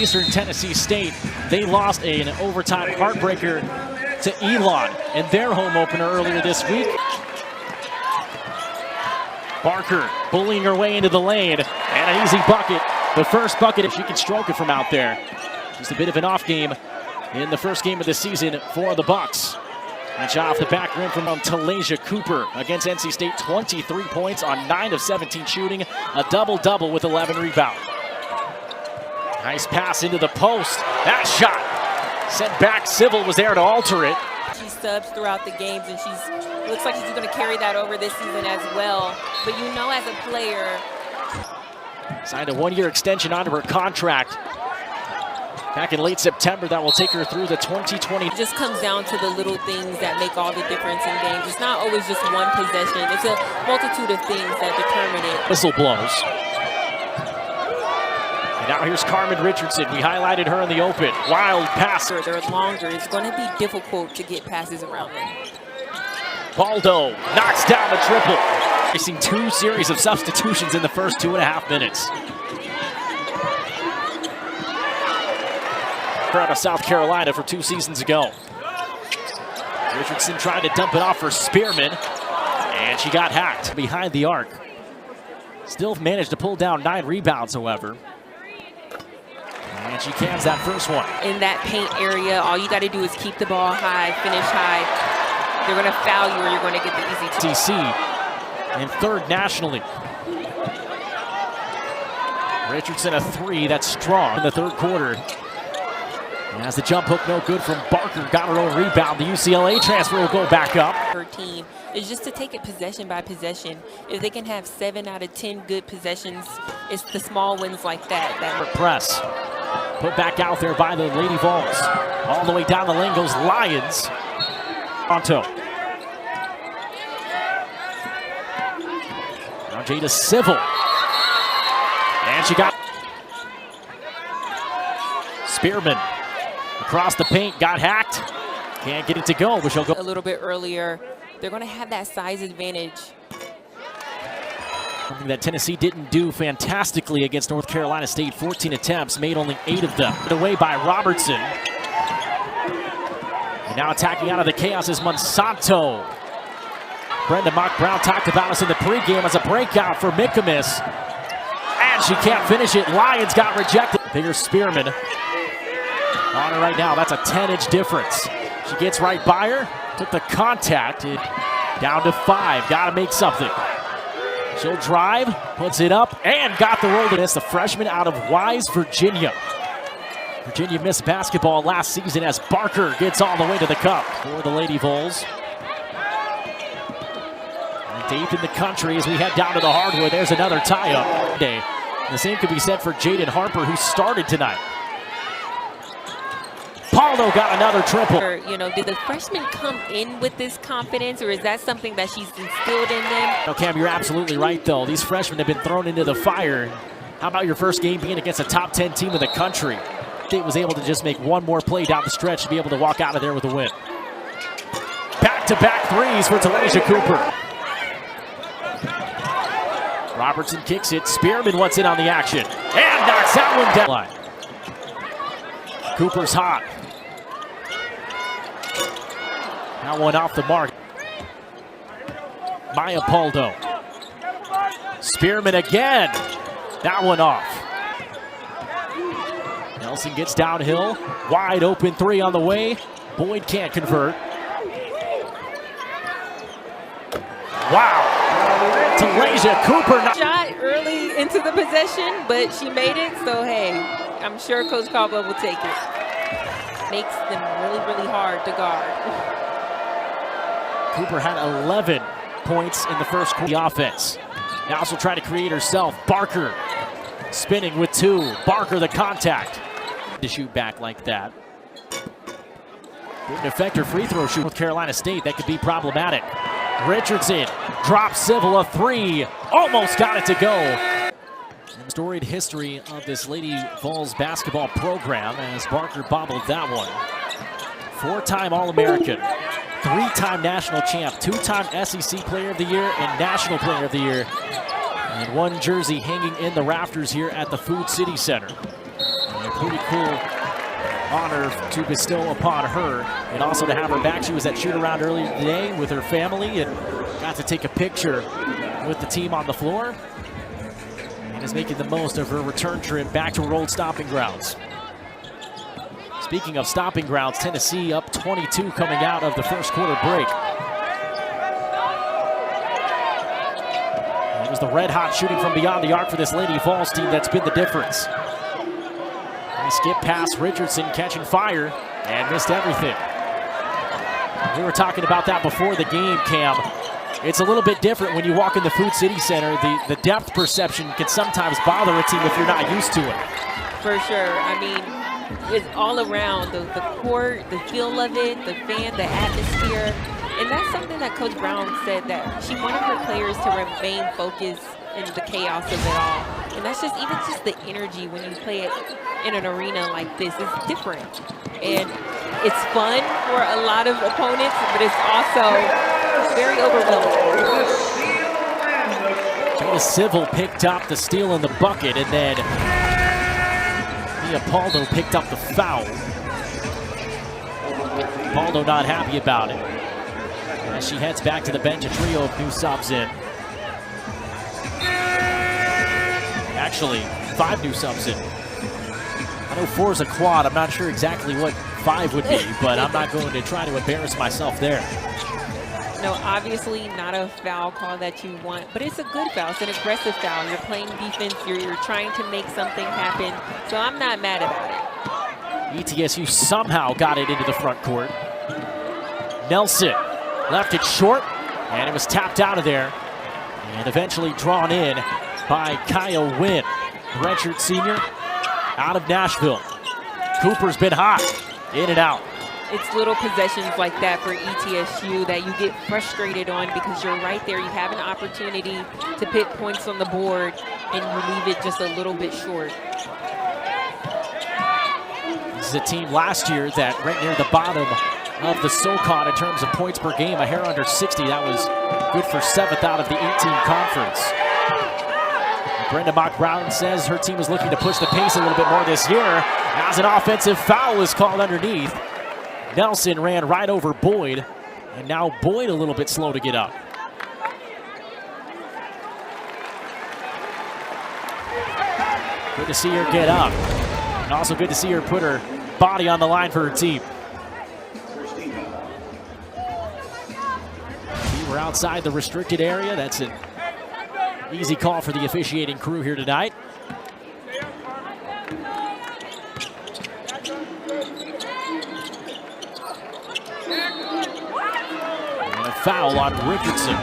Eastern Tennessee State. They lost an overtime heartbreaker to Elon in their home opener earlier this week. Barker bullying her way into the lane, and an easy bucket. The first bucket, if she can stroke it from out there. Just a bit of an off game in the first game of the season for the Bucks. And shot off the back rim from Talasia Cooper against NC State. 23 points on 9 of 17 shooting. A double-double with 11 rebounds. Nice pass into the post. That shot sent back. Civil was there to alter it. She subs throughout the games, and looks like she's going to carry that over this season as well. But you know, as a player, signed a one-year extension onto her contract back in late September that will take her through the 2020. It just comes down to the little things that make all the difference in games. It's not always just one possession. It's a multitude of things that determine it. Whistle blows. And now here's Carmen Richardson. We highlighted her in the open. Wild passer. They're longer. It's going to be difficult to get passes around them. Baldo knocks down the triple. Facing 2 series of substitutions in the first 2.5 minutes. Out of South Carolina from 2 seasons ago. Richardson tried to dump it off for Spearman, and she got hacked behind the arc. Still managed to pull down 9 rebounds, however. And she cans that first one. In that paint area, all you got to do is keep the ball high, finish high. They're going to foul you or you're going to get the easy TC and 3rd nationally. Richardson a 3, that's strong in the 3rd quarter. As the jump hook no good from Barker, got her own rebound. The UCLA transfer will go back up. Her team is just to take it possession by possession. If they can have 7 out of 10 good possessions, it's the small wins like that. Press. Put back out there by the Lady Vols. All the way down the lane goes Lyons. Onto. Now Jada Civil. And she got Spearman. Across the paint, got hacked. Can't get it to go, but she'll go a little bit earlier. They're going to have that size advantage. Something that Tennessee didn't do fantastically against North Carolina State. 14 attempts, made only 8 of them. Away by Robertson. And now attacking out of the chaos is Monsanto. Brenda Mock-Brown talked about us in the pregame as a breakout for Mikamis. And she can't finish it. Lyons got rejected. Bigger Spearman. On her right now, that's a 10-inch difference. She gets right by her, took the contact, down to 5, gotta make something. She'll drive, puts it up, and got the roll to this, the freshman out of Wise, Virginia. Virginia missed basketball last season as Barker gets all the way to the cup for the Lady Vols. Deep in the country as we head down to the hardwood, there's another tie-up. The same could be said for Jaden Harper, who started tonight. Paldo got another triple. You know, did the freshmen come in with this confidence, or is that something that she's instilled in them? No, Cam, you're absolutely right, though. These freshmen have been thrown into the fire. How about your first game being against a top 10 team in the country? State was able to just make one more play down the stretch to be able to walk out of there with a win. Back-to-back threes for Talasia Cooper. Robertson kicks it. Spearman wants in on the action. And knocks that one down. Cooper's hot. That one off the mark. Maya Paldo. Spearman again. That one off. Nelson gets downhill. Wide open 3 on the way. Boyd can't convert. Wow. Talasia Cooper. Shot early into the possession, but she made it. So, hey, I'm sure Coach Caldwell will take it. Makes them really, really hard to guard. Cooper had 11 points in the first quarter. The offense. Now also trying to create herself. Barker spinning with 2. Barker the contact. To shoot back like that. Didn't affect her free throw shoot with Carolina State. That could be problematic. Richardson drops Civil a 3. Almost got it to go. Storied history of this Lady Vols basketball program as Barker bobbled that one. 4-time All-American, 3-time national champ, 2-time SEC Player of the Year and National Player of the Year. And 1 jersey hanging in the rafters here at the Food City Center. And pretty cool honor to bestow upon her, and also to have her back. She was at shoot-around earlier today with her family and got to take a picture with the team on the floor, and is making the most of her return trip back to her old stomping grounds. Speaking of stomping grounds, Tennessee up 22 coming out of the first quarter break. And it was the red-hot shooting from beyond the arc for this Lady Vols team that's been the difference. Nice skip past Richardson, catching fire, and missed everything. We were talking about that before the game, Cam. It's a little bit different when you walk in the Food City Center. The depth perception can sometimes bother a team if you're not used to it. For sure. I mean, it's all around, the court, the feel of it, the fan, the atmosphere. And that's something that Coach Brown said, that she wanted her players to remain focused in the chaos of it all. And that's just, even just the energy when you play it in an arena like this is different. And it's fun for a lot of opponents, but it's also very overwhelming. Jada Civil picked up the steal in the bucket, and then Paldo picked up the foul. Paldo not happy about it as she heads back to the bench. A trio of new subs in. Actually, 5 new subs in. I know 4 is a quad. I'm not sure exactly what 5 would be, but I'm not going to try to embarrass myself there. No, obviously not a foul call that you want, but it's a good foul. It's an aggressive foul. You're playing defense. You're trying to make something happen, so I'm not mad about it. ETSU somehow got it into the front court. Nelson left it short, and it was tapped out of there, and eventually drawn in by Kaya Wynn, redshirt senior out of Nashville. Cooper's been hot, in and out. It's little possessions like that for ETSU that you get frustrated on, because you're right there. You have an opportunity to put points on the board, and you leave it just a little bit short. This is a team last year that right near the bottom of the SoCon in terms of points per game, a hair under 60. That was good for 7th out of the 18 conference. Brenda Mock-Brown says her team is looking to push the pace a little bit more this year, as an offensive foul is called underneath. Nelson ran right over Boyd, and now Boyd a little bit slow to get up. Good to see her get up, and also good to see her put her body on the line for her team. We're outside the restricted area. That's an easy call for the officiating crew here tonight. Foul on Richardson.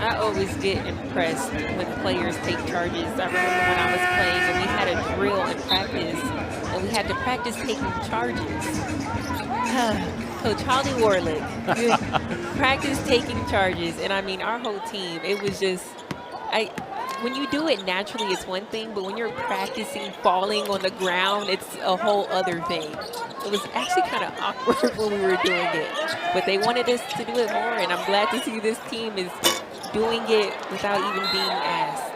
I always get impressed when players take charges. I remember when I was playing and we had a drill in practice, and we had to practice taking charges. Coach Holly Warlick, practice taking charges. And I mean, our whole team, it was just, when you do it naturally, it's one thing, but when you're practicing falling on the ground, it's a whole other thing. It was actually kind of awkward when we were doing it, but they wanted us to do it more, and I'm glad to see this team is doing it without even being asked.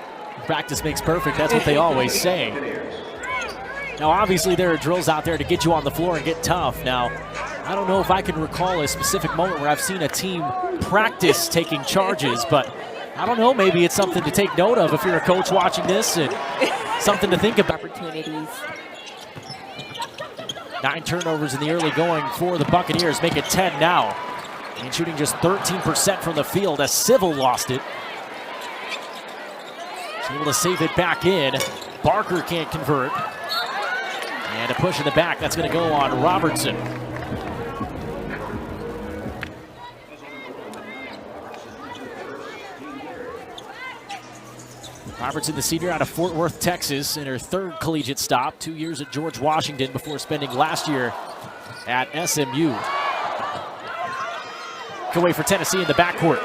Practice makes perfect. That's what they always say. Now, obviously, there are drills out there to get you on the floor and get tough. Now, I don't know if I can recall a specific moment where I've seen a team practice taking charges, but I don't know, maybe it's something to take note of if you're a coach watching this, and something to think about. Opportunities. 9 turnovers in the early going for the Buccaneers, make it 10 now. And shooting just 13% from the field as Civil lost it. She's able to save it back in. Barker can't convert. And a push in the back, that's going to go on Robertson. Robertson, the senior out of Fort Worth, Texas, in her 3rd collegiate stop. 2 years at George Washington before spending last year at SMU. Away for Tennessee in the backcourt.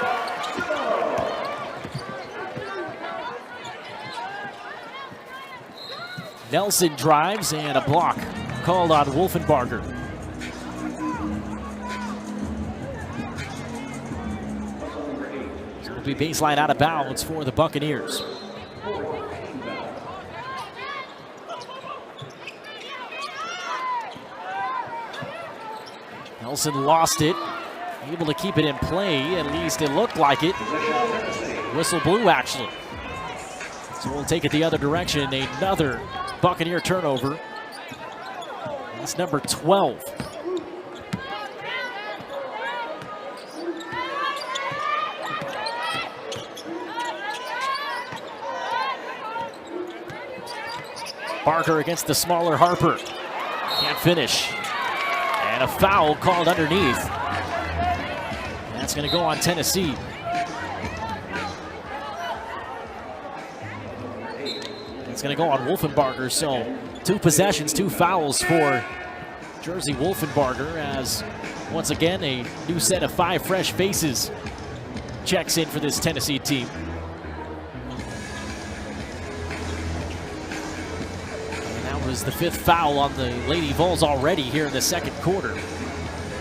Nelson drives, and a block called on Wolfenbarger. So it'll be baseline out of bounds for the Buccaneers. Nelson lost it. Able to keep it in play, at least it looked like it. Whistle blew, actually. So we'll take it the other direction. Another Buccaneer turnover. That's number 12. Barker against the smaller Harper. Can't finish. And a foul called underneath. That's going to go on Tennessee. It's going to go on Wolfenbarger. So 2 possessions, 2 fouls for Jersey Wolfenbarger, as once again a new set of 5 fresh faces checks in for this Tennessee team. And that was the 5th foul on the Lady Vols already here in the second quarter.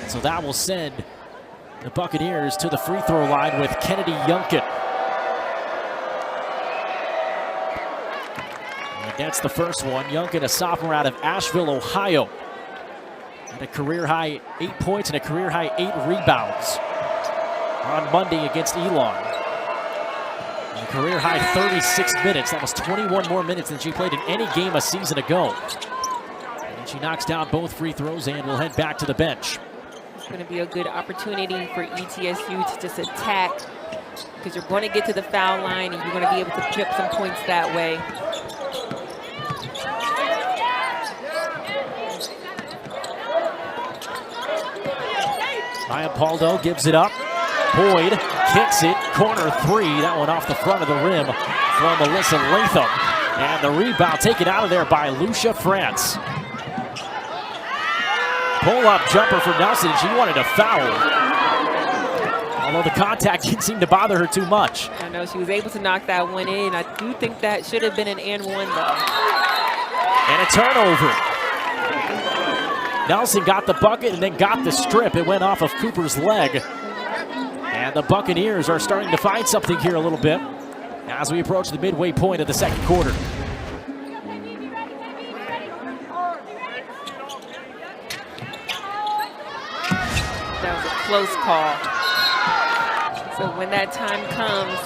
So that will send the Buccaneers to the free throw line with Kennedy Youngkin. And that's the first one. Youngkin, a sophomore out of Asheville, Ohio. Had a career-high 8 points and a career-high 8 rebounds on Monday against Elon. And a career-high 36 minutes. That was 21 more minutes than she played in any game a season ago. And she knocks down both free throws and will head back to the bench. It's going to be a good opportunity for ETSU to just attack, because you're going to get to the foul line and you're going to be able to pick up some points that way. Maya Paldo gives it up. Boyd kicks it. Corner 3. That one off the front of the rim from Alyssa Latham. And the rebound taken out of there by Lucia France. Pull-up jumper for Nelson. She wanted a foul, although the contact didn't seem to bother her too much. I know she was able to knock that one in. I do think that should have been an and 1 though. And a turnover. Nelson got the bucket and then got the strip. It went off of Cooper's leg. And the Buccaneers are starting to find something here a little bit as we approach the midway point of the second quarter. That was a close call. So when that time comes,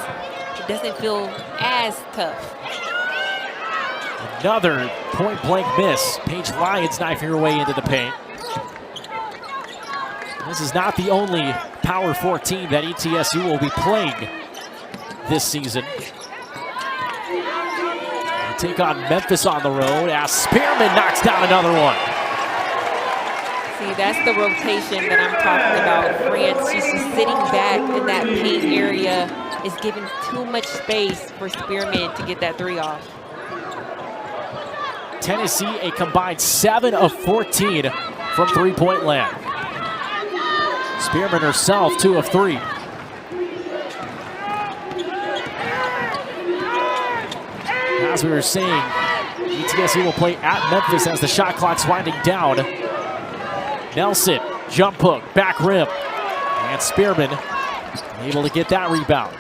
it doesn't feel as tough. Another point-blank miss. Paige Lyons knifing her way into the paint. This is not the only Power 4 team that ETSU will be playing this season. They take on Memphis on the road as Spearman knocks down another one. See, that's the rotation that I'm talking about. France, she's just sitting back in that paint area, is giving too much space for Spearman to get that 3 off. Tennessee, a combined 7 of 14 from three-point land. Spearman herself, 2 of 3. As we were saying, ETSU will play at Memphis as the shot clock's winding down. Nelson, jump hook, back rim. And Spearman able to get that rebound.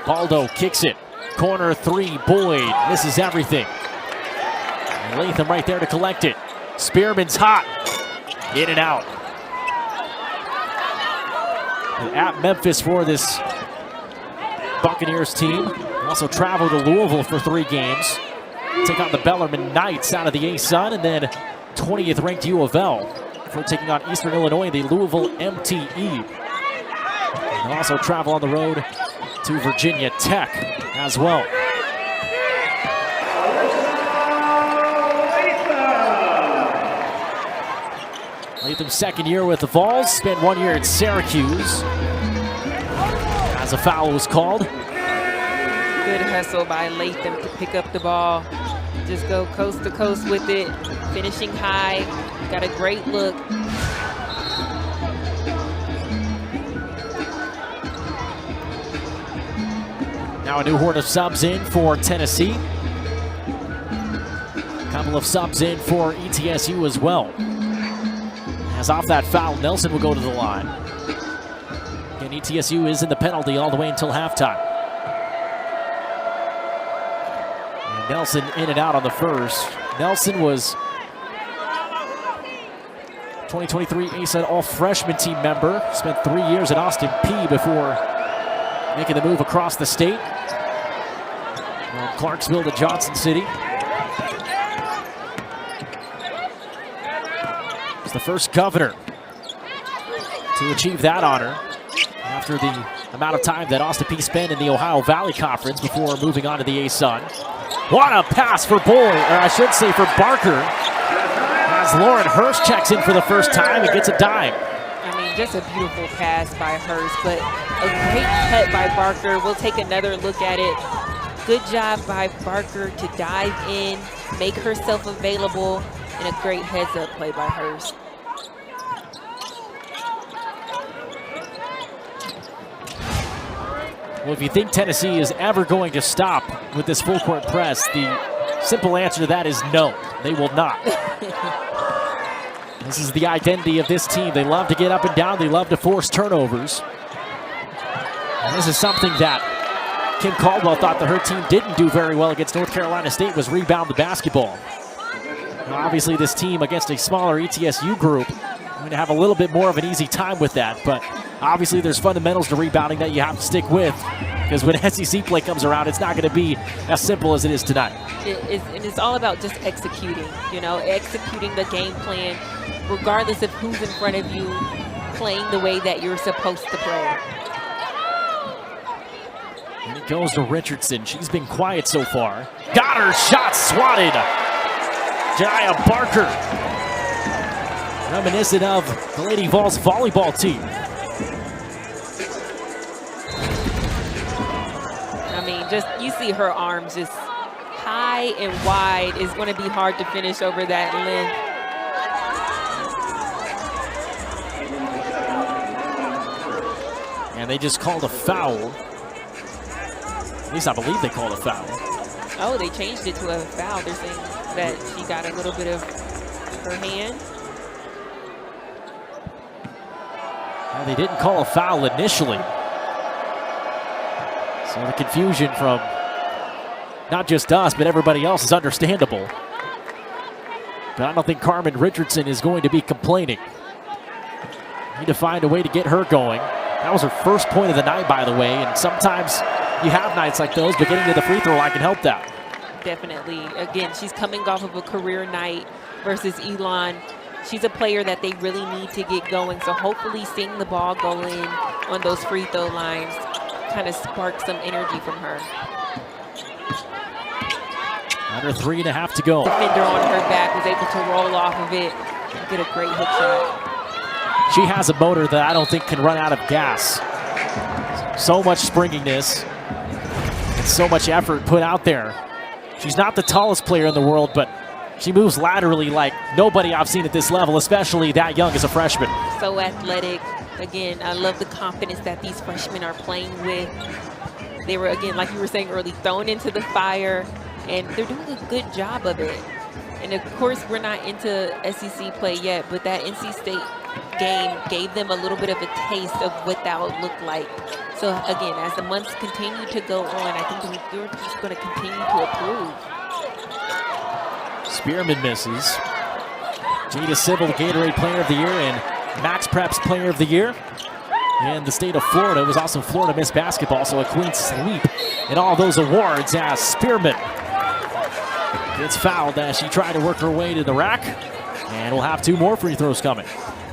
Baldo kicks it. Corner 3, Boyd misses everything. And Latham right there to collect it. Spearman's hot. In and out. And at Memphis for this Buccaneers team. They also travel to Louisville for 3 games. Take on the Bellarmine Knights out of the A-Sun, and then 20th ranked U of L for taking on Eastern Illinois, the Louisville MTE. They'll also travel on the road to Virginia Tech as well. Latham's second year with the Vols, spent 1 year in Syracuse. As a foul was called. Good hustle by Latham to pick up the ball. Just go coast to coast with it, finishing high. Got a great look. Now a new horde of subs in for Tennessee. A couple of subs in for ETSU as well. As off that foul, Nelson will go to the line. And ETSU is in the penalty all the way until halftime. And Nelson in and out on the first. Nelson was 2023 ASUN all-freshman team member. Spent 3 years at Austin Peay before making the move across the state. From Clarksville to Johnson City. He's the first Governor to achieve that honor after the amount of time that Austin Peay spent in the Ohio Valley Conference before moving on to the ASUN. What a pass for Boyd, or I should say for Barker, as Lauren Hurst checks in for the first time and gets a dime. I mean, just a beautiful pass by Hurst, but a great cut by Barker. We'll take another look at it. Good job by Barker to dive in, make herself available, and a great heads-up play by Hurst. Well, if you think Tennessee is ever going to stop with this full court press, the simple answer to that is no, they will not. This is the identity of this team. They love to get up and down. They love to force turnovers. And this is something that Kim Caldwell thought that her team didn't do very well against North Carolina State, was rebound the basketball. Now, obviously, this team against a smaller ETSU group going to have a little bit more of an easy time with that, but obviously there's fundamentals to rebounding that you have to stick with, because when SEC play comes around, it's not going to be as simple as it is tonight. It's all about just executing, executing the game plan, regardless of who's in front of you, playing the way that you're supposed to play. And it goes to Richardson. She's been quiet so far. Got her shot swatted. Jaya Barker. Reminiscent of the Lady Vols volleyball team. I mean, just you see her arms just high and wide. It's going to be hard to finish over that length. And they just called a foul. At least I believe they called a foul. Oh, they changed it to a foul. They're saying that she got a little bit of her hand. Well, they didn't call a foul initially. So the confusion from not just us, but everybody else is understandable. But I don't think Carmen Richardson is going to be complaining. Need to find a way to get her going. That was her first point of the night, by the way, and sometimes you have nights like those, but getting to the free throw line can help that. Definitely. Again, she's coming off of a career night versus Elon. She's a player that they really need to get going, so hopefully seeing the ball go in on those free throw lines kind of sparks some energy from her. Under 3.5 to go. Defender on her back was able to roll off of it and get a great hook shot. She has a motor that I don't think can run out of gas. So much springiness and so much effort put out there. She's not the tallest player in the world, but she moves laterally like nobody I've seen at this level, especially that young as a freshman. So athletic. Again, I love the confidence that these freshmen are playing with. They were, again, like you were saying early, thrown into the fire, and they're doing a good job of it. And of course, we're not into SEC play yet, but that NC State game gave them a little bit of a taste of what that would look like. So again, as the months continue to go on, I think we're just going to continue to improve. Spearman misses. Jada Sybil, the Gatorade Player of the Year, and Max Preps Player of the Year. And the state of Florida was also Florida Miss Basketball, so a clean sweep in all those awards as Spearman gets fouled as she tried to work her way to the rack. And we'll have 2 more free throws coming.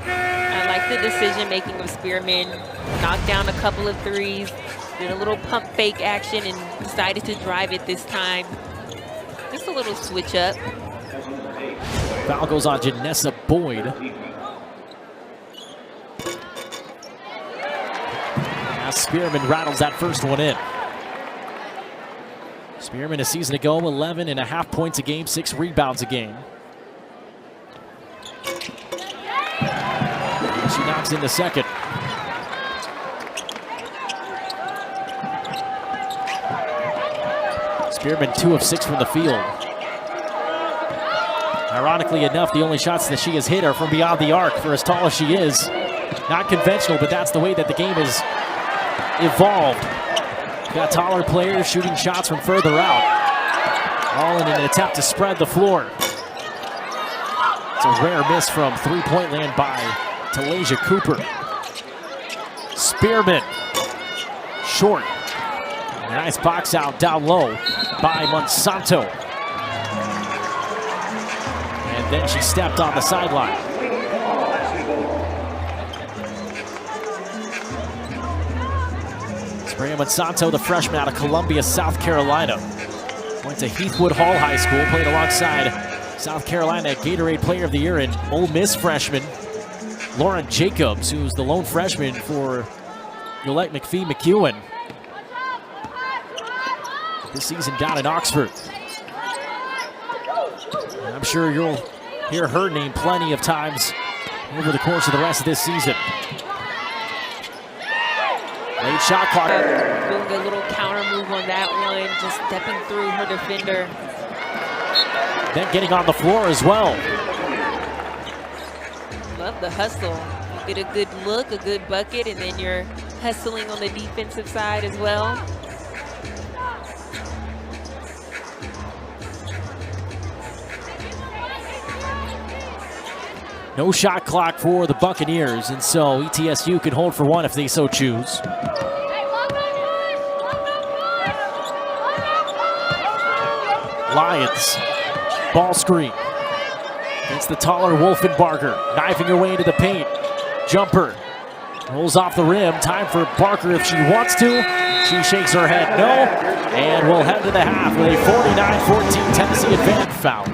I like the decision-making of Spearman. Knocked down a couple of threes, did a little pump fake action, and decided to drive it this time. Just a little switch up. Foul goes on Janessa Boyd. As Spearman rattles that first one in. Spearman a season ago, 11.5 points a game, 6 rebounds a game. And she knocks in the second. Spearman 2 of 6 from the field. Ironically enough, the only shots that she has hit are from beyond the arc for as tall as she is. Not conventional, but that's the way that the game has evolved. Got taller players shooting shots from further out. All in an attempt to spread the floor. It's a rare miss from three-point land by Talaysia Cooper. Spearman, short. Nice box out down low by Monsanto. And then she stepped on the sideline. Spria Monsanto, the freshman out of Columbia, South Carolina. Went to Heathwood Hall High School, played alongside South Carolina Gatorade Player of the Year and Ole Miss freshman Lauren Jacobs, who's the lone freshman for Yolette McPhee McEwen this season down in Oxford. And I'm sure you'll hear her name plenty of times over the course of the rest of this season. Late shot clock. Doing a little counter move on that one, just stepping through her defender. Then getting on the floor as well. Love the hustle. You get a good look, a good bucket, and then you're hustling on the defensive side as well. No shot clock for the Buccaneers, and so ETSU can hold for one if they so choose. Lions, ball screen. Against the taller Wolfenbarger, knifing her way into the paint. Jumper, rolls off the rim. Time for Barker if she wants to. She shakes her head no, and we'll head to the half with a 49-14 Tennessee advantage. Foul.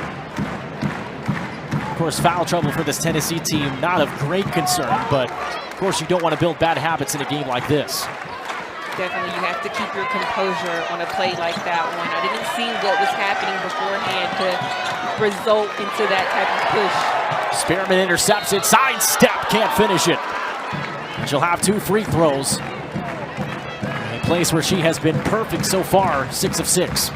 Of course, foul trouble for this Tennessee team, not of great concern, but of course you don't want to build bad habits in a game like this. Definitely, you have to keep your composure on a play like that one. I didn't see what was happening beforehand to result into that type of push. Spearman intercepts it, sidestep, can't finish it. And she'll have 2 free throws. A place where she has been perfect so far, 6 of 6.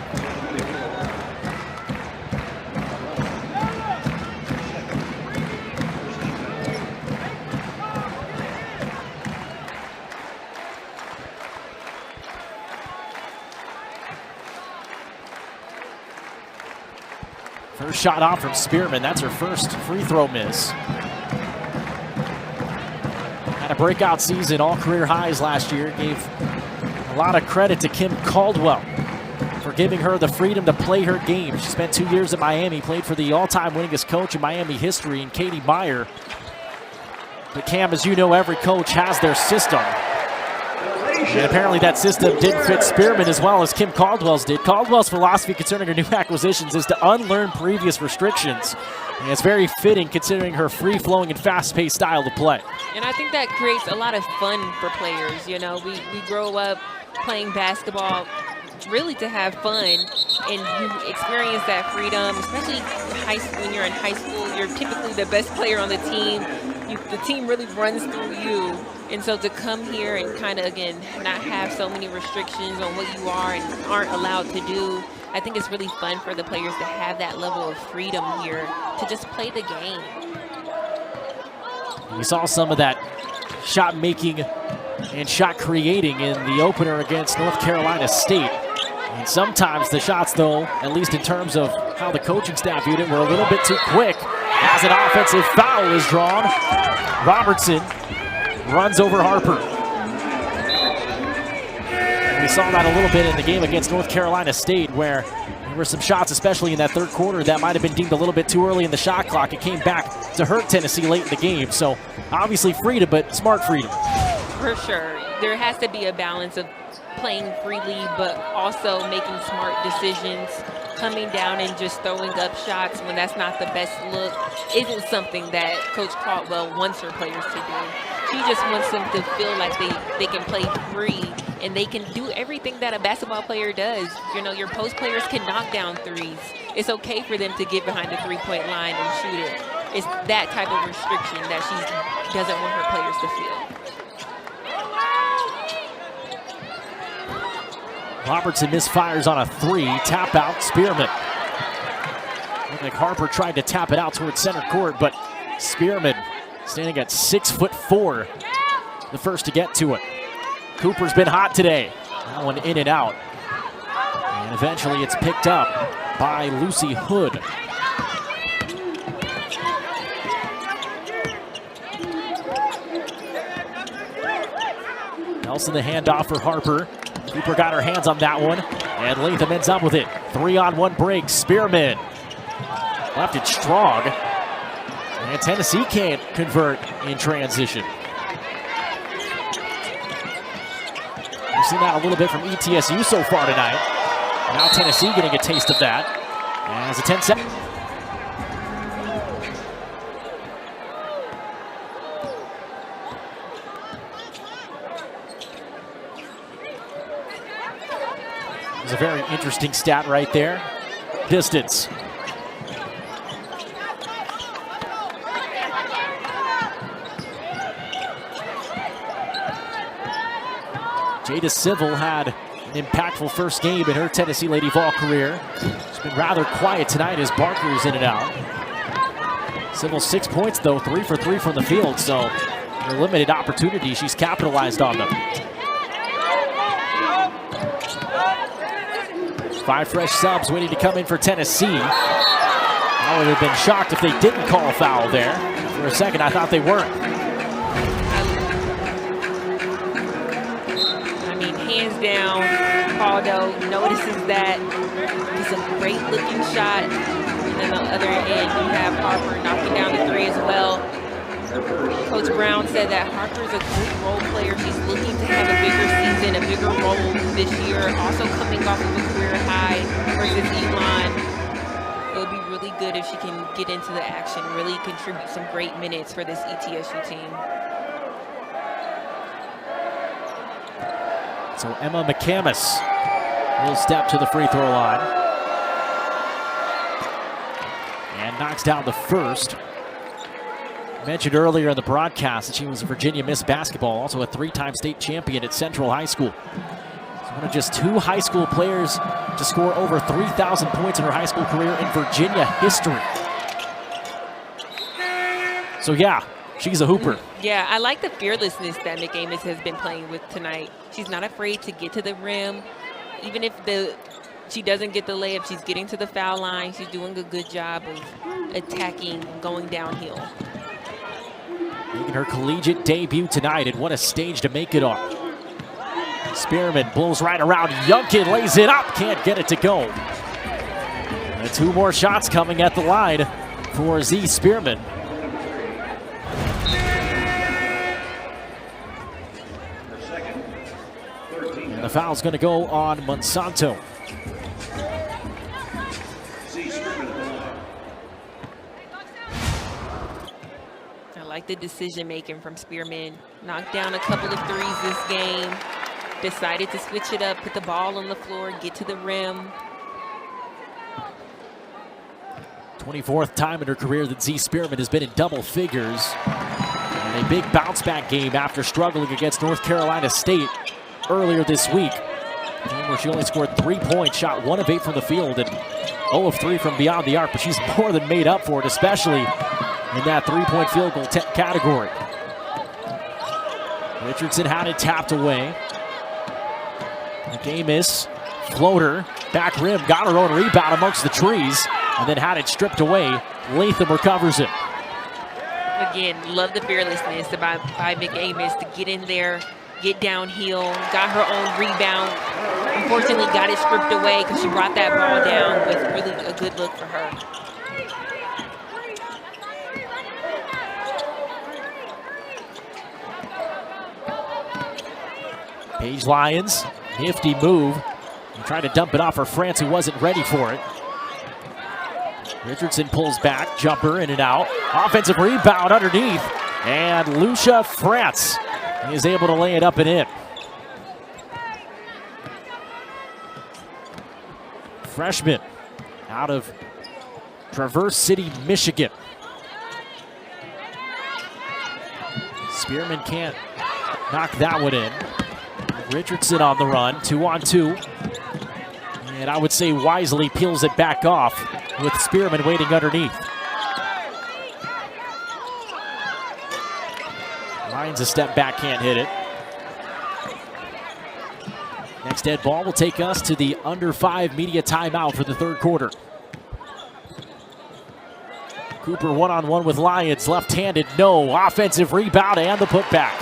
First shot off from Spearman. That's her first free throw miss. Had a breakout season, all career highs last year. Gave a lot of credit to Kim Caldwell for giving her the freedom to play her game. She spent 2 years at Miami, played for the all-time winningest coach in Miami history in Katie Meyer. But Cam, as you know, every coach has their system. And apparently that system didn't fit Spearman as well as Kim Caldwell's did. Caldwell's philosophy concerning her new acquisitions is to unlearn previous restrictions. And it's very fitting considering her free-flowing and fast-paced style to play. And I think that creates a lot of fun for players. You know, we grow up playing basketball really to have fun, and you experience that freedom, especially when you're in high school. You're typically the best player on the team. The team really runs through you. And so to come here and kind of, again, not have so many restrictions on what you are and aren't allowed to do, I think it's really fun for the players to have that level of freedom here to just play the game. We saw some of that shot making and shot creating in the opener against North Carolina State. And sometimes the shots, though, at least in terms of how the coaching staff viewed it, were a little bit too quick. As an offensive foul is drawn, Robertson runs over Harper. And we saw that a little bit in the game against North Carolina State, where there were some shots, especially in that third quarter, that might have been deemed a little bit too early in the shot clock. It came back to hurt Tennessee late in the game. So obviously freedom, but smart freedom. For sure. There has to be a balance of playing freely, but also making smart decisions. Coming down and just throwing up shots when that's not the best look isn't something that Coach Caldwell wants her players to do. She just wants them to feel like they can play free and they can do everything that a basketball player does. You know, your post players can knock down threes. It's okay for them to get behind the three-point line and shoot it. It's that type of restriction that she doesn't want her players to feel. Robertson misfires on a 3, tap out, Spearman. Looked like Harper tried to tap it out towards center court, but Spearman standing at 6'4", the first to get to it. Cooper's been hot today. That one in and out. And eventually it's picked up by Lucy Hood. Nelson the handoff for Harper. Cooper got her hands on that one, and Latham ends up with it. 3-on-1 break. Spearman left it strong, and Tennessee can't convert in transition. We've seen that a little bit from ETSU so far tonight. Now Tennessee getting a taste of that as a 10-second. It's a very interesting stat right there. Distance. Jada Civil had an impactful first game in her Tennessee Lady Vol career. She's been rather quiet tonight as Barker's in and out. Civil 6 points though, 3 for 3 from the field, so her limited opportunity, she's capitalized on them. 5 fresh subs waiting to come in for Tennessee. I would have been shocked if they didn't call a foul there. For a second, I thought they weren't. I mean, hands down, Paldo notices that. It's a great looking shot. And then on the other end, you have Harper knocking down the 3 as well. Coach Brown said that Harper's a good role player. She's looking to have a bigger season, a bigger role this year. Also coming off of a career high versus Elon. It would be really good if she can get into the action, really contribute some great minutes for this ETSU team. So Emma McCamus will step to the free throw line. And knocks down the first. Mentioned earlier in the broadcast that she was a Virginia Miss Basketball, also a 3-time state champion at Central High School. She's one of just 2 high school players to score over 3,000 points in her high school career in Virginia history. So yeah, she's a hooper. Yeah, I like the fearlessness that McAmis has been playing with tonight. She's not afraid to get to the rim. Even if she doesn't get the layup, she's getting to the foul line. She's doing a good job of attacking, going downhill. Making her collegiate debut tonight, and what a stage to make it on. Spearman blows right around. Youngkin lays it up, can't get it to go. And 2 more shots coming at the line for Z Spearman. And the foul's going to go on Monsanto. I like the decision making from Spearman. Knocked down a couple of 3s this game. Decided to switch it up, put the ball on the floor, get to the rim. 24th time in her career that Z Spearman has been in double figures. And a big bounce back game after struggling against North Carolina State earlier this week. A game where she only scored 3 points, shot 1 of 8 from the field, and 0 of 3 from beyond the arc. But she's more than made up for it, especially in that 3-point field goal category. Richardson had it tapped away. McAmis, floater, back rim, got her own rebound amongst the trees, and then had it stripped away. Latham recovers it. Again, love the fearlessness by McAmis to get in there, get downhill, got her own rebound. Unfortunately, got it stripped away because she brought that ball down with really a good look for her. Paige Lyons, nifty move. Trying to dump it off for France, who wasn't ready for it. Richardson pulls back, jumper in and out. Offensive rebound underneath. And Lucia France is able to lay it up and in. Freshman out of Traverse City, Michigan. Spearman can't knock that one in. Richardson on the run, 2-on-2. And I would say wisely peels it back off with Spearman waiting underneath. Lyons a step back, can't hit it. Next dead ball will take us to the under 5 media timeout for the 3rd quarter. Cooper 1-on-1 with Lyons, left-handed, no. Offensive rebound and the putback.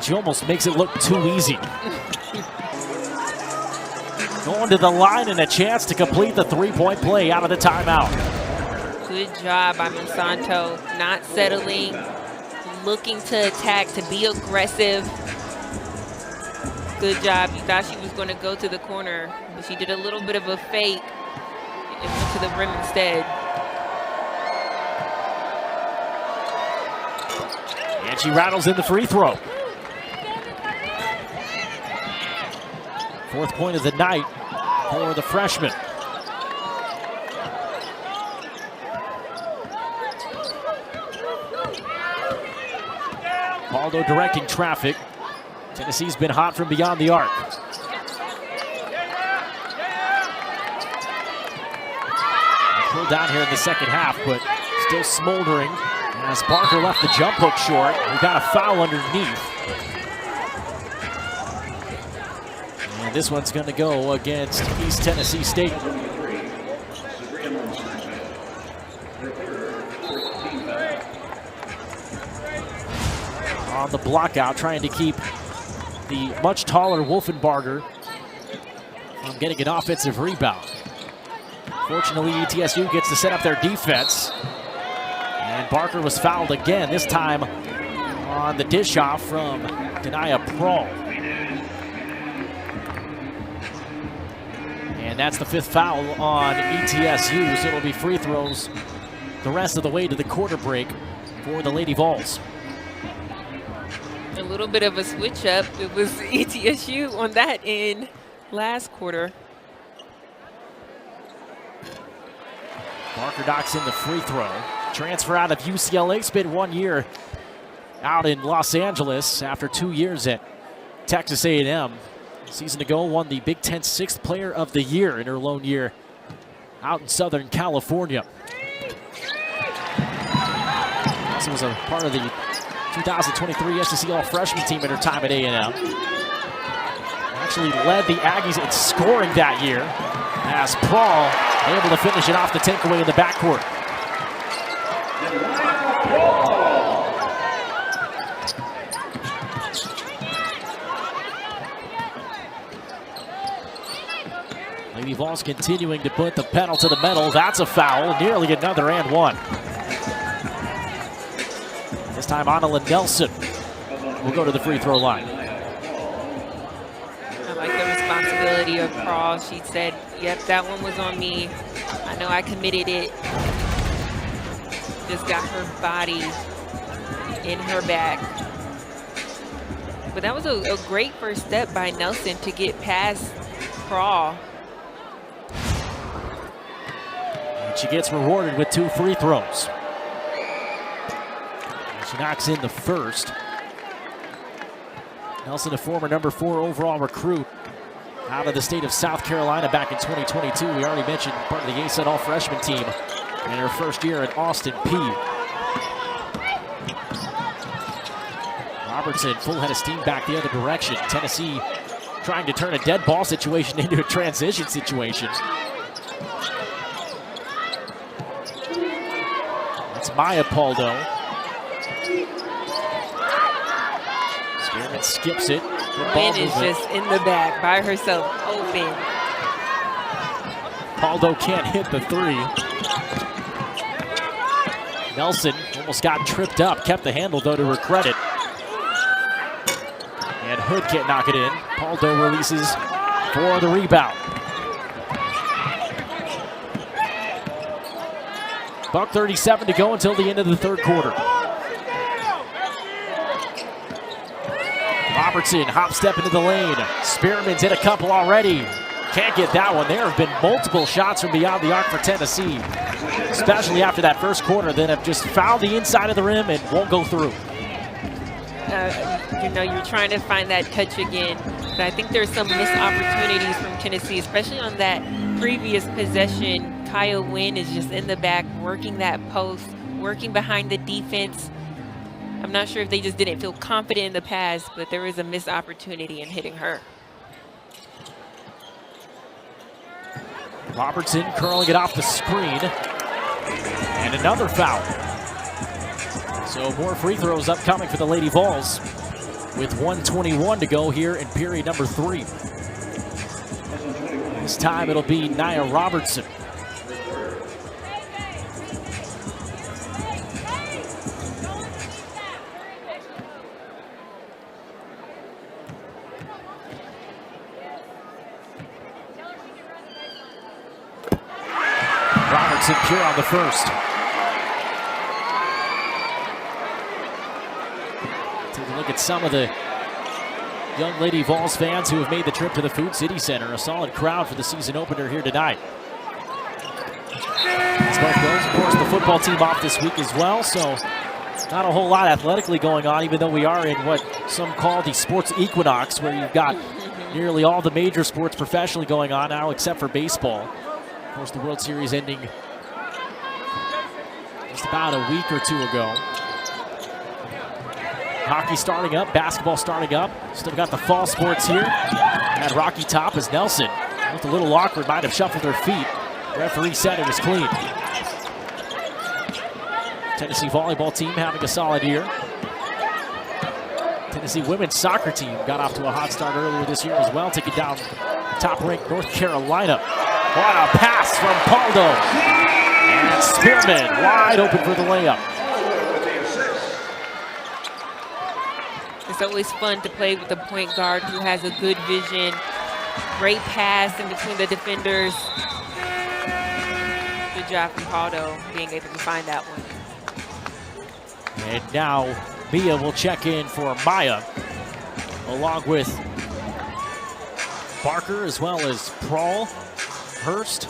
She almost makes it look too easy. Going to the line and a chance to complete the three-point play out of the timeout. Good job by Monsanto, not settling, looking to attack, to be aggressive. Good job. You thought she was going to go to the corner, but she did a little bit of a fake and went to the rim instead. And she rattles in the free throw. Fourth point of the night for the freshman. Paldo directing traffic. Tennessee's been hot from beyond the arc. Pulled down here in the second half, but still smoldering as Barker left the jump hook short. We got a foul underneath. And this one's going to go against East Tennessee State. On the block out, trying to keep the much taller Wolfenbarger from getting an offensive rebound. Fortunately, ETSU gets to set up their defense. And Barker was fouled again, this time on the dish off from Denia Prawl. And that's the fifth foul on ETSU, so it'll be free throws the rest of the way to the quarter break for the Lady Vols. A little bit of a switch up. It was ETSU on that end last quarter. Barker knocks in the free throw. Transfer out of UCLA, spent 1 year out in Los Angeles after 2 years at Texas A&M. A season ago, won the Big Ten Sixth Player of the Year in her lone year out in Southern California. Also was a part of the 2023 SEC All-Freshman team in her time at A&M. Actually led the Aggies in scoring that year as Prawl able to finish it off the takeaway in the backcourt. Lady Vols continuing to put the pedal to the metal. That's a foul, nearly another and one. This time Anna Nelson will go to the free throw line. I like the responsibility of Prawl. She said, yep, that one was on me. I know I committed it. Just got her body in her back. But that was a great first step by Nelson to get past Prawl. And she gets rewarded with 2 free throws. She knocks in the first. Nelson, a former number 4 overall recruit out of the state of South Carolina back in 2022. We already mentioned part of the ASUN All-Freshman team in her first year at Austin Peay. Robertson, full head of steam back the other direction. Tennessee trying to turn a dead ball situation into a transition situation. That's Maya Paldo. Spearman skips it. Wynn is just in the back by herself, open. Paldo can't hit the 3. Nelson almost got tripped up, kept the handle though to her credit. And Hood can't knock it in. Paldo releases for the rebound. $1:37 to go until the end of the third quarter. Robertson, hop step into the lane. Spearman's hit a couple already. Can't get that one. There have been multiple shots from beyond the arc for Tennessee, especially after that first quarter, that have just fouled the inside of the rim and won't go through. You know, you're trying to find that touch again, but I think there's some missed opportunities from Tennessee, especially on that previous possession. Kaya Wynn is just in the back, working that post, working behind the defense. I'm not sure if they just didn't feel confident in the pass, but there was a missed opportunity in hitting her. Robertson curling it off the screen. And another foul. So more free throws upcoming for the Lady Vols. with 1:21 to go here in period number 3. This time it'll be Nia Robertson. Robertson pure on the first. Take a look at some of the young Lady Vols fans who have made the trip to the Food City Center. A solid crowd for the season opener here tonight. As both goes, of course, the football team off this week as well, so not a whole lot athletically going on, even though we are in what some call the sports equinox, where you've got nearly all the major sports professionally going on now, except for baseball. Of course, the World Series ending just about a week or two ago. Hockey starting up, basketball starting up. Still got the fall sports here at Rocky Top as Nelson, looked a little awkward, might have shuffled her feet. Referee said it was clean. Tennessee volleyball team having a solid year. Tennessee women's soccer team got off to a hot start earlier this year as well, taking down top-ranked North Carolina. What a pass from Paldo. And Spearman wide open for the layup. It's always fun to play with a point guard who has a good vision. Great pass in between the defenders. Good job from Paldo being able to find that one. And now Mia will check in for Maya, along with Barker, as well as Prawl, Hurst,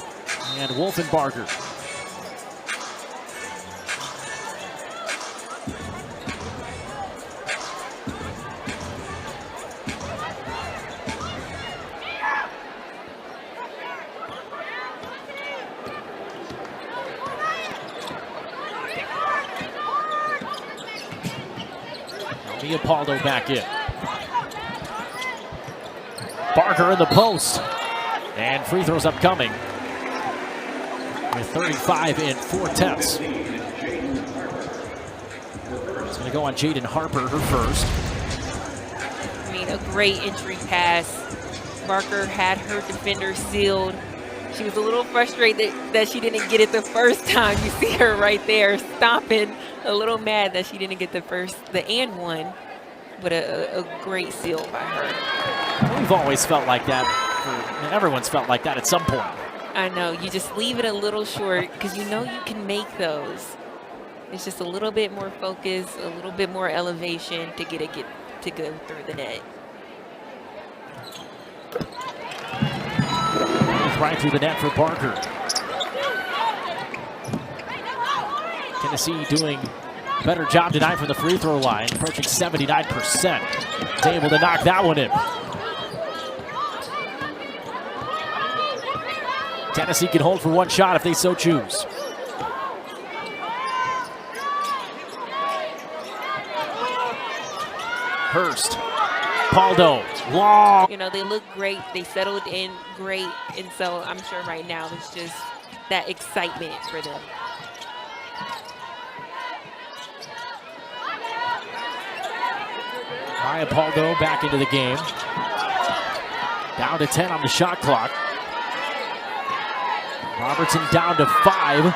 and Wolfenbarger. Mia Paldo back in. Barker in the post. And free throws upcoming with 35 and 4/10. It's going to go on Jaden Harper, her first. I mean, a great entry pass. Barker had her defender sealed. She was a little frustrated that she didn't get it the first time. You see her right there stomping, a little mad that she didn't get the and one, but a great seal by her. We've always felt like that. Everyone's felt like that at some point. I know, you just leave it a little short because you know you can make those. It's just a little bit more focus, a little bit more elevation to get to go through the net. Right through the net for Barker. Tennessee doing a better job tonight from the free throw line, approaching 79%. Is able to knock that one in. Tennessee can hold for one shot if they so choose. Hurst, Paldo, long. You know, they look great. They settled in great. And so I'm sure right now it's just that excitement for them. Maya Paldo back into the game. Down to 10 on the shot clock. Robertson down to 5.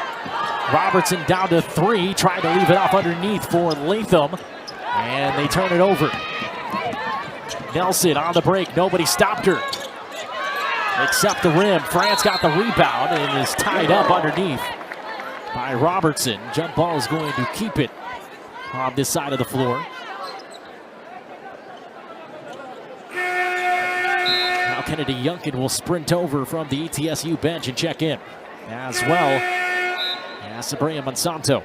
Robertson down to 3. Trying to leave it off underneath for Latham. And they turn it over. Nelson on the break. Nobody stopped her except the rim. France got the rebound and is tied up underneath by Robertson. Jump ball is going to keep it on this side of the floor. Now Kennedy Youngkin will sprint over from the ETSU bench and check in as well as Sabria Monsanto.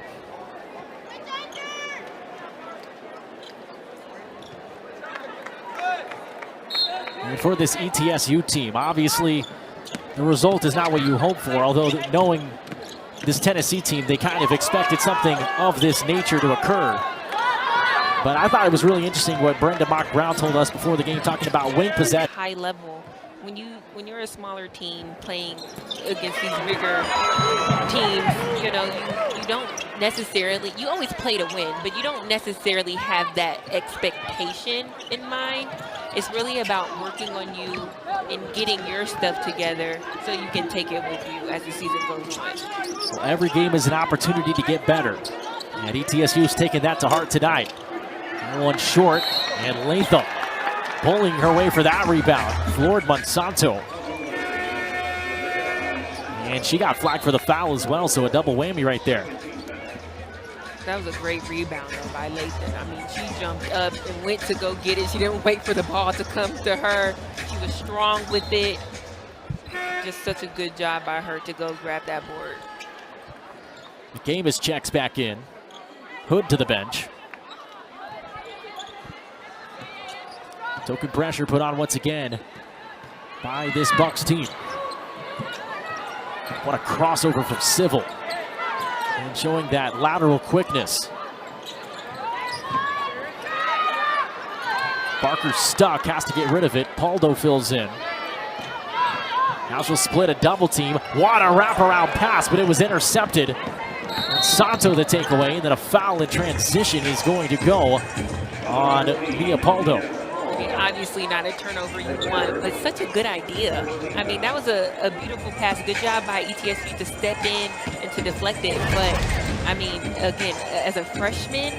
And for this ETSU team, obviously the result is not what you hope for, although knowing this Tennessee team, they kind of expected something of this nature to occur. But I thought it was really interesting what Brenda Mock-Brown told us before the game, talking about wing possession. High level when you're a smaller team playing against these bigger teams, you know, you don't necessarily, you always play to win, but you don't necessarily have that expectation in mind. It's really about working on you and getting your stuff together so you can take it with you as the season goes on. Well, every game is an opportunity to get better, and ETSU's taking that to heart tonight. One short, and Latham pulling her way for that rebound. Floored Monsanto. And she got flagged for the foul as well, so a double whammy right there. That was a great rebound though by Latham. I mean, she jumped up and went to go get it. She didn't wait for the ball to come to her. She was strong with it. Just such a good job by her to go grab that board. McCamus checks back in. Hood to the bench. Token pressure put on once again by this Bucks team. What a crossover from Civil. And showing that lateral quickness. Barker stuck, has to get rid of it. Paldo fills in. Now she'll split a double team. What a wraparound pass, but it was intercepted. And Santo the takeaway, and then a foul in transition is going to go on Mia Paldo. I mean, obviously not a turnover you want, but such a good idea. I mean, that was a beautiful pass. Good job by ETSU to step in and to deflect it. But, I mean, again, as a freshman,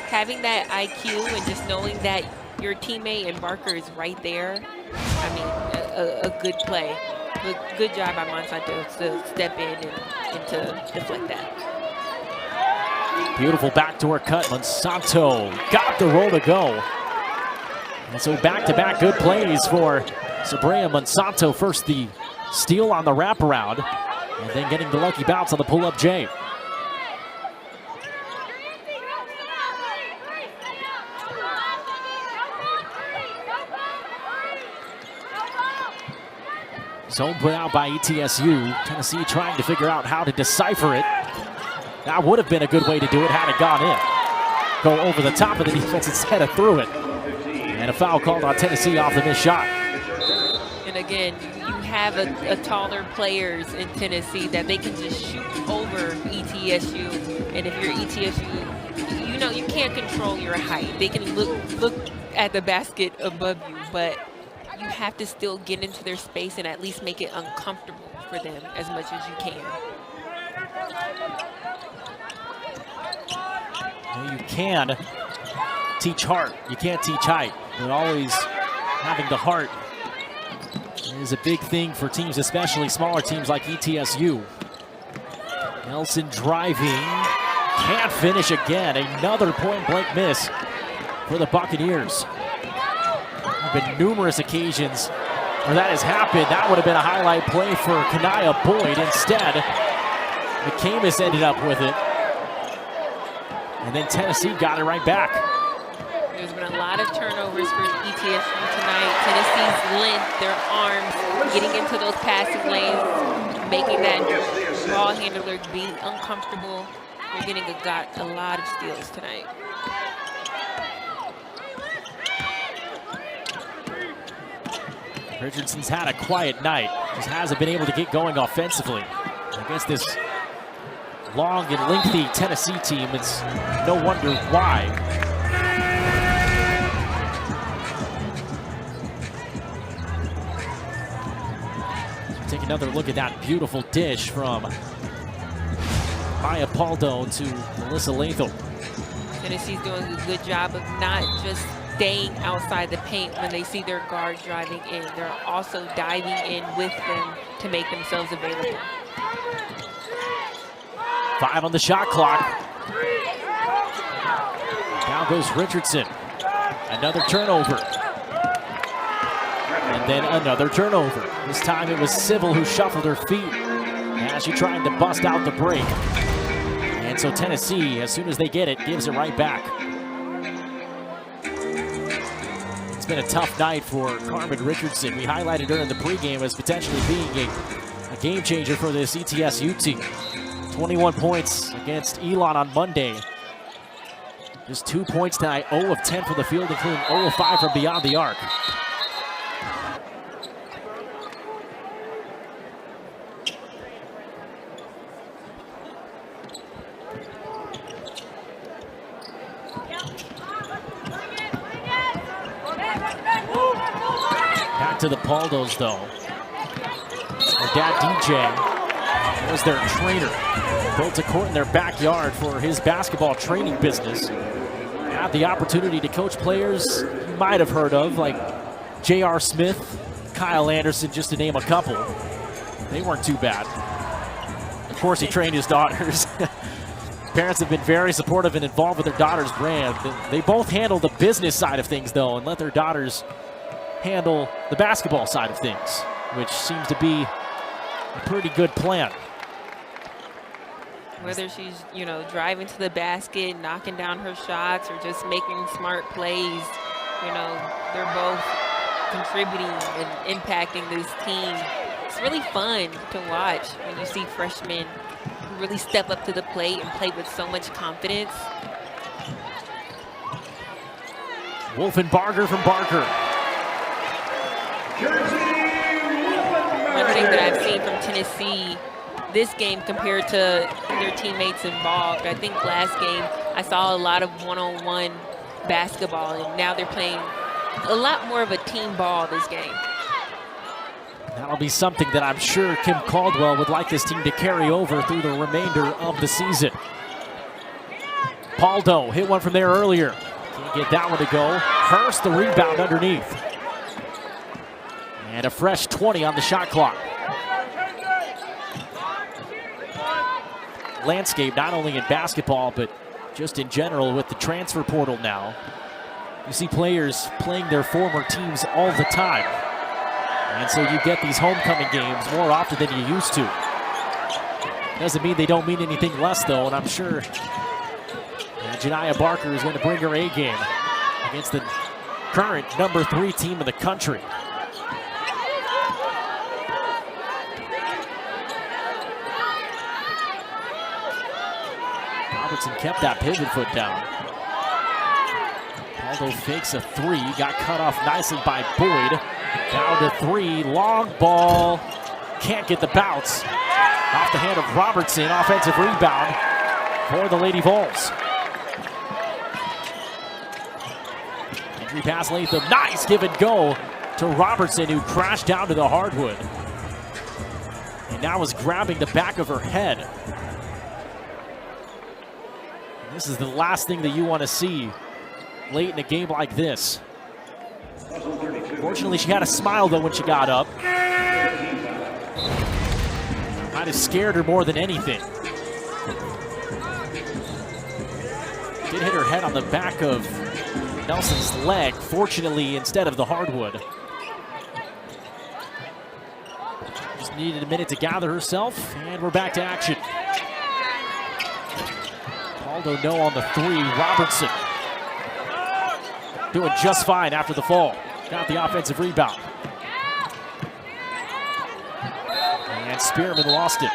having that IQ and just knowing that your teammate and Barker is right there, I mean, a good play. But good job by Monsanto to step in and to deflect that. Beautiful backdoor cut. Monsanto got the roll to go. And so back-to-back good plays for Sabrea Monsanto. First the steal on the wraparound, and then getting the lucky bounce on the pull-up J. Zone put out by ETSU. Tennessee trying to figure out how to decipher it. That would have been a good way to do it had it gone in. Go over the top of the defense instead of through it. And a foul called on Tennessee off the missed shot. And again, you have a taller players in Tennessee that they can just shoot over ETSU. And if you're ETSU, you know you can't control your height. They can look at the basket above you, but you have to still get into their space and at least make it uncomfortable for them as much as you can. Well, you can teach heart. You can't teach height. But always having the heart is a big thing for teams, especially smaller teams like ETSU. Nelson driving, can't finish again. Another point-blank miss for the Buccaneers. There have been numerous occasions where that has happened. That would have been a highlight play for Kanaya Boyd. Instead, McCamus ended up with it. And then Tennessee got it right back. There's been a lot of turnovers for ETSU tonight. Tennessee's length, their arms, getting into those passing lanes, making that ball handler be uncomfortable. They're getting a lot of steals tonight. Richardson's had a quiet night. Just hasn't been able to get going offensively. Against this long and lengthy Tennessee team, it's no wonder why. Take another look at that beautiful dish from Maya Paldo to Melissa Latham. Tennessee's doing a good job of not just staying outside the paint when they see their guard driving in. They're also diving in with them to make themselves available. 5 on the shot clock. Down goes Richardson. Another turnover. And then another turnover. This time it was Civil who shuffled her feet as she tried to bust out the break. And so Tennessee, as soon as they get it, gives it right back. It's been a tough night for Carmen Richardson. We highlighted her in the pregame as potentially being a game changer for this ETSU team. 21 points against Elon on Monday. Just 2 points tonight, 0 of 10 from the field, including 0 of 5 from beyond the arc. back to the Paldos, though. Her dad, DJ, was their trainer. Built a court in their backyard for his basketball training business. Had the opportunity to coach players you might have heard of, like J.R. Smith, Kyle Anderson, just to name a couple. They weren't too bad. Of course, he trained his daughters. Parents have been very supportive and involved with their daughter's brand. They both handle the business side of things, though, and let their daughters handle the basketball side of things, which seems to be a pretty good plan. Whether she's, driving to the basket, knocking down her shots, or just making smart plays, they're both contributing and impacting this team. It's really fun to watch when you see freshmen who really step up to the plate and play with so much confidence. Wolfenbarger from Barker. One thing that I've seen from Tennessee this game compared to their teammates involved, I think last game I saw a lot of one-on-one basketball, and now they're playing a lot more of a team ball this game. That'll be something that I'm sure Kim Caldwell would like this team to carry over through the remainder of the season. Paldo hit one from there earlier. Can't get that one to go. Hurst the rebound underneath. And a fresh 20 on the shot clock. Landscape not only in basketball, but just in general with the transfer portal now. You see players playing their former teams all the time. And so you get these homecoming games more often than you used to. Doesn't mean they don't mean anything less, though, and I'm sure Janiah Barker is going to bring her A game against the current number 3 team in the country. Robertson kept that pivot foot down. Paldo fakes a 3, got cut off nicely by Boyd. Down to 3, long ball, can't get the bounce. Off the hand of Robertson, offensive rebound for the Lady Vols. Entry pass Latham, nice give and go to Robertson, who crashed down to the hardwood. And now is grabbing the back of her head. And this is the last thing that you want to see late in a game like this. Fortunately, she had a smile, though, when she got up. Might have scared her more than anything. Did hit her head on the back of Nelson's leg, fortunately, instead of the hardwood. Just needed a minute to gather herself, and we're back to action. Paldo no on the 3, Robertson doing just fine after the fall. Got the offensive rebound. And Spearman lost it.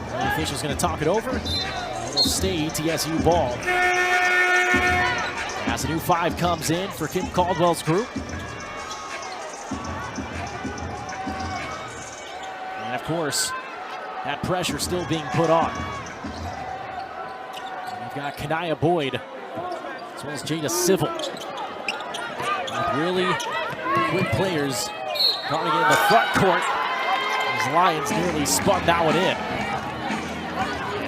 The official's going to talk it over. It'll stay ETSU ball. As a new 5 comes in for Kim Caldwell's group. And of course, that pressure still being put on. We've got Kaniah Boyd, as well as Jada Civil. Really quick players guarding it in the front court. These Lions nearly spun that one in.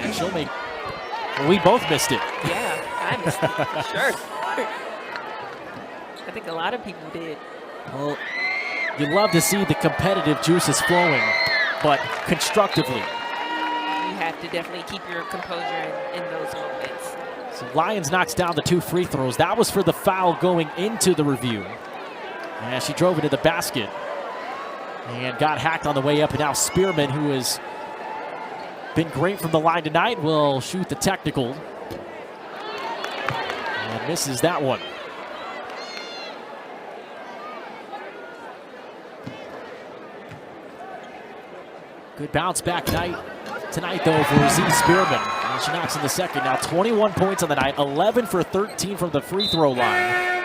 And she'll make, well, we both missed it. Yeah, I missed it, for sure. I think a lot of people did. Well, you love to see the competitive juices flowing, but constructively. You have to definitely keep your composure in those moments. So Lyons knocks down the 2 free throws. That was for the foul going into the review. And she drove into the basket and got hacked on the way up. And now Spearman, who has been great from the line tonight, will shoot the technical. And misses that one. Good bounce back night tonight, though, for Z Spearman. And she knocks in the second. Now 21 points on the night, 11 for 13 from the free throw line.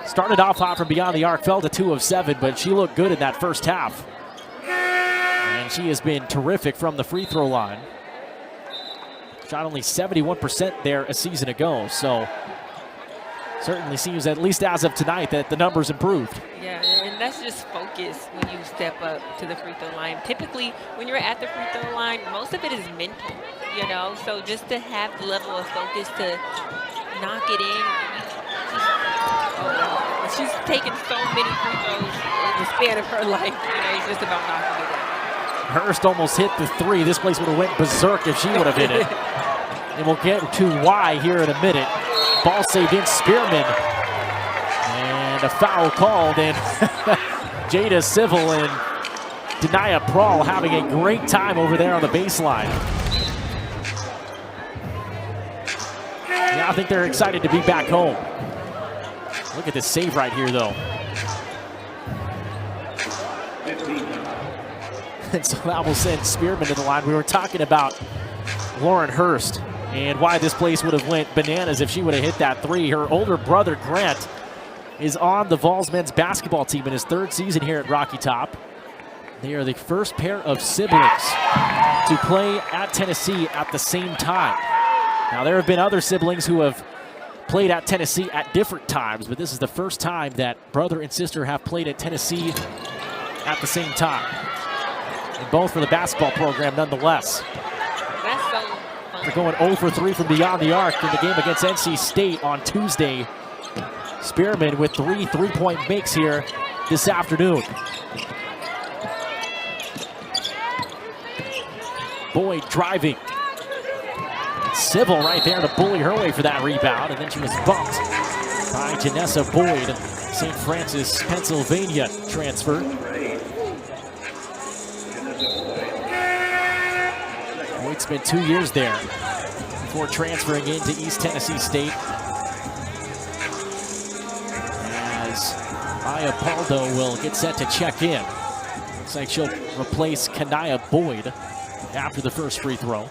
Started off hot from beyond the arc, fell to 2 of 7, but she looked good in that first half. And she has been terrific from the free throw line. Shot only 71% there a season ago. So certainly seems, at least as of tonight, that the numbers improved. Yeah, and that's just focus when you step up to the free throw line. Typically, when you're at the free throw line, most of it is mental, you know? So just to have the level of focus to knock it in. She's taken so many free throws in the span of her life. You know, it's just about knocking it down. Hurst almost hit the three. This place would have went berserk if she would have hit it. And we'll get to why here in a minute. Ball saved in Spearman. And a foul called. And Jada Civil and Denia Prawl having a great time over there on the baseline. Yeah, I think they're excited to be back home. Look at this save right here, though. And so that will send Spearman to the line. We were talking about Lauren Hurst and why this place would have went bananas if she would have hit that three. Her older brother, Grant, is on the Vols men's basketball team in his third season here at Rocky Top. They are the first pair of siblings to play at Tennessee at the same time. Now, there have been other siblings who have played at Tennessee at different times, but this is the first time that brother and sister have played at Tennessee at the same time. And both for the basketball program nonetheless. That's so fun. They're going 0 for 3 from beyond the arc in the game against NC State on Tuesday. Spearman with 3 three-point makes here this afternoon. Boyd driving. Civil right there to bully her way for that rebound, and then she was bumped by Janessa Boyd, St. Francis, Pennsylvania transfer. Boyd spent 2 years there before transferring into East Tennessee State. As Maya Paldo will get set to check in. Looks like she'll replace Kanaya Boyd after the first free throw.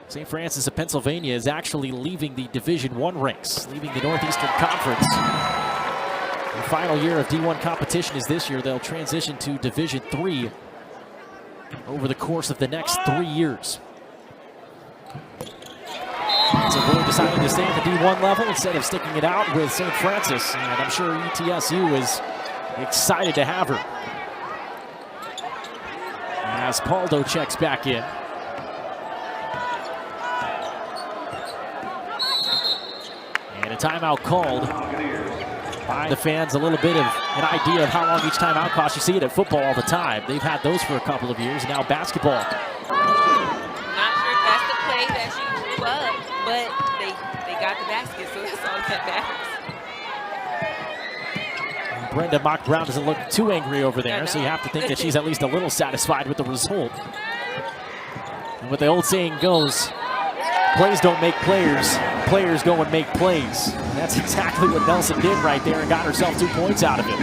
St. Francis of Pennsylvania is actually leaving the Division I ranks, leaving the Northeastern Conference. The final year of D1 competition is this year. They'll transition to Division III over the course of the next 3 years. So Boyd deciding to stay at the D1 level instead of sticking it out with St. Francis, and I'm sure ETSU is excited to have her. As Paldo checks back in. And a timeout called by the fans. A little bit of an idea of how long each timeout costs. You see it at football all the time. They've had those for a couple of years. Now basketball. Not sure if that's the play that she drew up, but they got the basket, so that's all that matters. Brenda Mock-Brown doesn't look too angry over there, so you have to think that she's at least a little satisfied with the result. And what the old saying goes, plays don't make players, players go and make plays. And that's exactly what Nelson did right there and got herself 2 points out of it.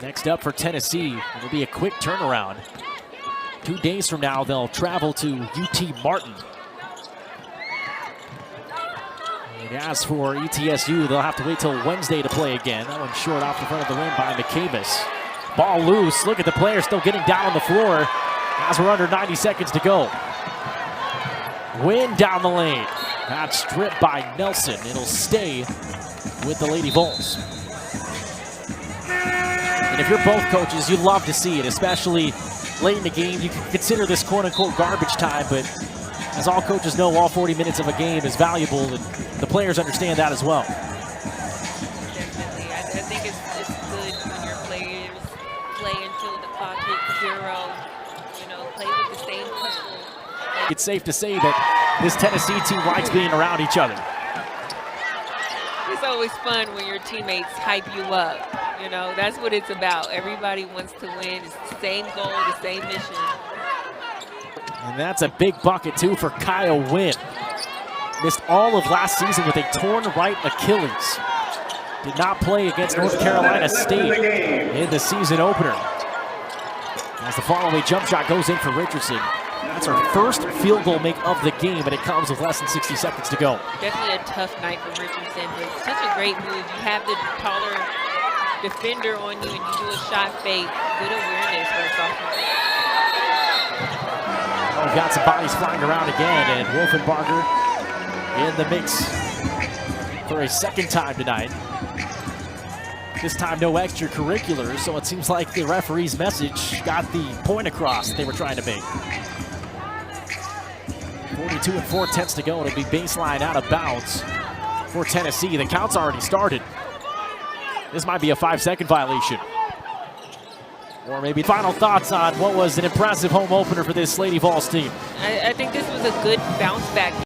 Next up for Tennessee, it'll be a quick turnaround. 2 days from now, they'll travel to UT Martin. And as for ETSU, they'll have to wait till Wednesday to play again. That one's short off the front of the rim by McCamus. Ball loose. Look at the players still getting down on the floor as we're under 90 seconds to go. Win down the lane. That's stripped by Nelson. It'll stay with the Lady Vols. And if you're both coaches, you love to see it, especially late in the game. You can consider this quote-unquote garbage time, but as all coaches know, all 40 minutes of a game is valuable, and the players understand that as well. Definitely. I think it's good when your players play until the clock hits 0. You know, play with the same people. It's safe to say that this Tennessee team likes being around each other. It's always fun when your teammates hype you up. You know, that's what it's about. Everybody wants to win. It's the same goal, the same mission. And that's a big bucket, too, for Kyle Wynn. Missed all of last season with a torn right Achilles. Did not play against North Carolina State in the season opener. As the fallaway jump shot goes in for Richardson. That's her first field goal make of the game, and it comes with less than 60 seconds to go. Definitely a tough night for Richardson, but such a great move. You have the taller defender on you, and you do a shot fake. Good awareness for a sophomore. Oh, got some bodies flying around again, and Wolfenbarger in the mix for a second time tonight. This time, no extracurriculars, so it seems like the referee's message got the point across they were trying to make. 42 4/10 to go. It'll be baseline out of bounds for Tennessee. The count's already started. This might be a 5-second violation. Or maybe final thoughts on what was an impressive home opener for this Lady Vols team. I think this was a good bounce back